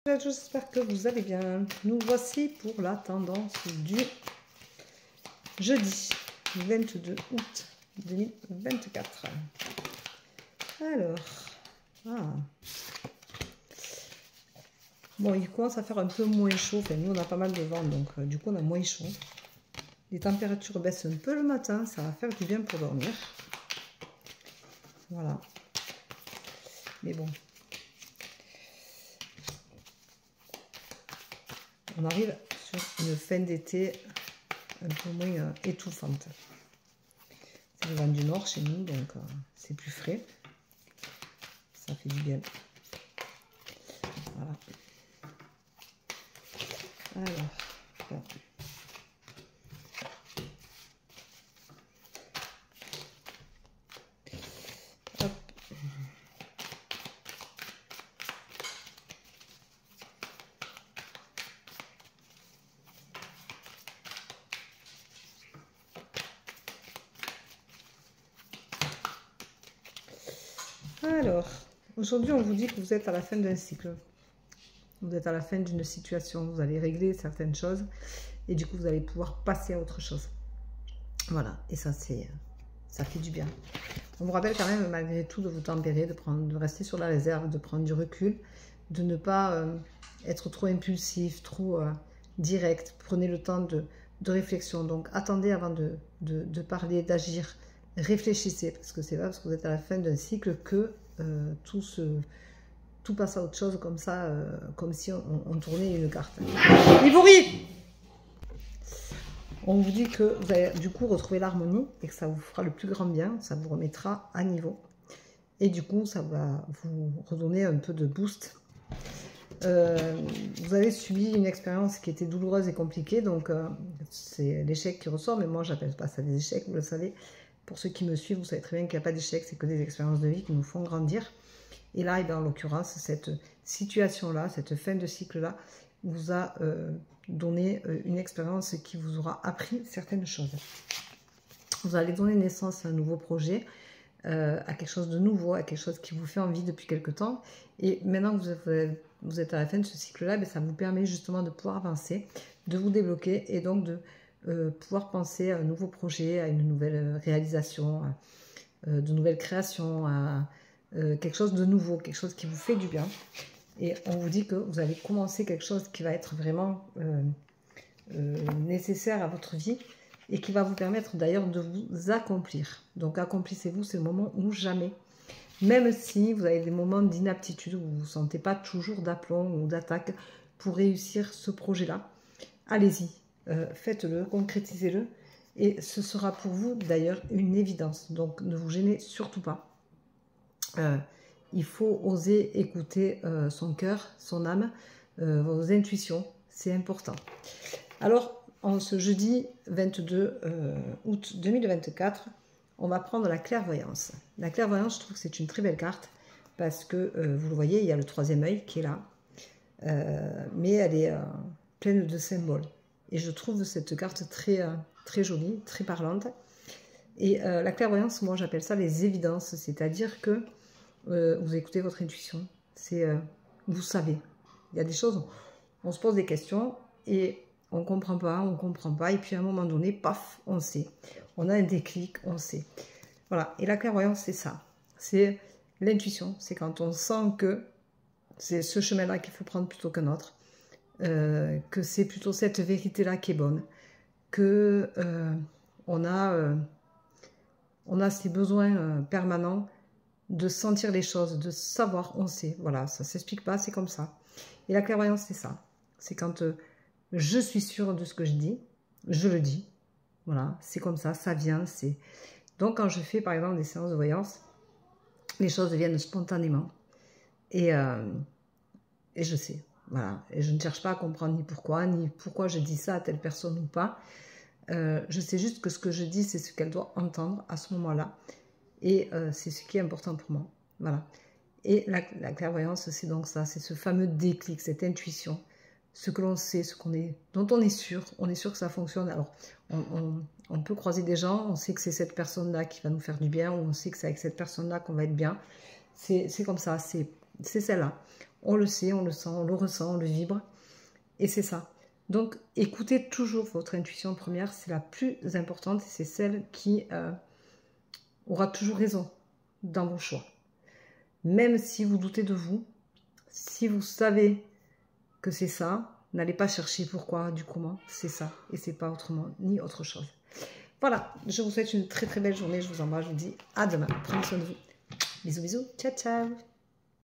J'espère que vous allez bien. Nous voici pour la tendance du jeudi 22 août 2024. Alors, bon, il commence à faire un peu moins chaud. Enfin, nous, on a pas mal de vent, donc du coup, on a moins chaud. Les températures baissent un peu le matin, ça va faire du bien pour dormir. Voilà. Mais bon. On arrive sur une fin d'été un peu moins étouffante. C'est le vent du nord chez nous, donc c'est plus frais. Ça fait du bien. Voilà. Alors, bon. Hop. Alors, aujourd'hui, on vous dit que vous êtes à la fin d'un cycle. Vous êtes à la fin d'une situation. Vous allez régler certaines choses et du coup, vous allez pouvoir passer à autre chose. Voilà, et ça fait du bien. On vous rappelle quand même, malgré tout, de vous tempérer, de rester sur la réserve, de prendre du recul, de ne pas être trop impulsif, trop direct. Prenez le temps de réflexion. Donc, attendez avant de parler, d'agir. Réfléchissez, parce que c'est pas parce que vous êtes à la fin d'un cycle que tout passe à autre chose comme ça, comme si on tournait une carte. Ivory! On vous dit que vous allez du coup retrouver l'harmonie et que ça vous fera le plus grand bien, ça vous remettra à niveau. Et du coup, ça va vous redonner un peu de boost. Vous avez subi une expérience qui était douloureuse et compliquée, donc c'est l'échec qui ressort, mais moi j'appelle pas ça des échecs, vous le savez. Pour ceux qui me suivent, vous savez très bien qu'il n'y a pas d'échecs, c'est que des expériences de vie qui nous font grandir. Et là, en l'occurrence, cette situation-là, cette fin de cycle-là, vous a donné une expérience qui vous aura appris certaines choses. Vous allez donner naissance à un nouveau projet, à quelque chose de nouveau, à quelque chose qui vous fait envie depuis quelque temps. Et maintenant que vous êtes à la fin de ce cycle-là, ça vous permet justement de pouvoir avancer, de vous débloquer et donc de pouvoir penser à un nouveau projet, à une nouvelle réalisation, de nouvelles créations, à quelque chose de nouveau, quelque chose qui vous fait du bien. Et on vous dit que vous allez commencer quelque chose qui va être vraiment nécessaire à votre vie et qui va vous permettre d'ailleurs de vous accomplir. Donc accomplissez-vous, c'est le moment où jamais, même si vous avez des moments d'inaptitude, où vous ne vous sentez pas toujours d'aplomb ou d'attaque pour réussir ce projet-là, allez-y, faites-le, concrétisez-le et ce sera pour vous d'ailleurs une évidence. Donc ne vous gênez surtout pas. Il faut oser écouter son cœur, son âme, vos intuitions, c'est important. Alors, en ce jeudi 22 août 2024, on va prendre la clairvoyance. La clairvoyance, je trouve que c'est une très belle carte parce que, vous le voyez, il y a le troisième œil qui est là, mais elle est pleine de symboles. Et je trouve cette carte très jolie, très parlante. Et la clairvoyance, moi j'appelle ça les évidences, c'est-à-dire que vous écoutez votre intuition, vous savez. Il y a des choses, on se pose des questions et on ne comprend pas, et puis à un moment donné, paf, on sait. On a un déclic, on sait. Voilà, et la clairvoyance, c'est ça. C'est l'intuition, c'est quand on sent que c'est ce chemin-là qu'il faut prendre plutôt qu'un autre, que c'est plutôt cette vérité-là qui est bonne, que on a ces besoins permanents de sentir les choses, de savoir, on sait. Voilà, ça ne s'explique pas, c'est comme ça. Et la clairvoyance, c'est ça. C'est quand je suis sûre de ce que je dis, je le dis. Voilà, c'est comme ça, ça vient. Donc, quand je fais, par exemple, des séances de voyance, les choses viennent spontanément. Et je sais. Voilà. Et je ne cherche pas à comprendre ni pourquoi je dis ça à telle personne ou pas. Je sais juste que ce que je dis, c'est ce qu'elle doit entendre à ce moment-là. Et c'est ce qui est important pour moi. Voilà. Et la clairvoyance, c'est donc ça, c'est ce fameux déclic, cette intuition, ce que l'on sait, dont on est sûr que ça fonctionne. Alors, on peut croiser des gens, on sait que c'est cette personne-là qui va nous faire du bien, ou on sait que c'est avec cette personne-là qu'on va être bien. C'est comme ça, c'est celle-là. On le sait, on le sent, on le ressent, on le vibre. Et c'est ça. Donc, écoutez toujours votre intuition première. C'est la plus importante. C'est celle qui aura toujours raison dans vos choix. Même si vous doutez de vous, si vous savez que c'est ça, n'allez pas chercher pourquoi, du comment. C'est ça. Et c'est pas autrement, ni autre chose. Voilà. Je vous souhaite une très très belle journée. Je vous embrasse. Je vous dis à demain. Prenez soin de vous. Bisous, bisous. Ciao, ciao.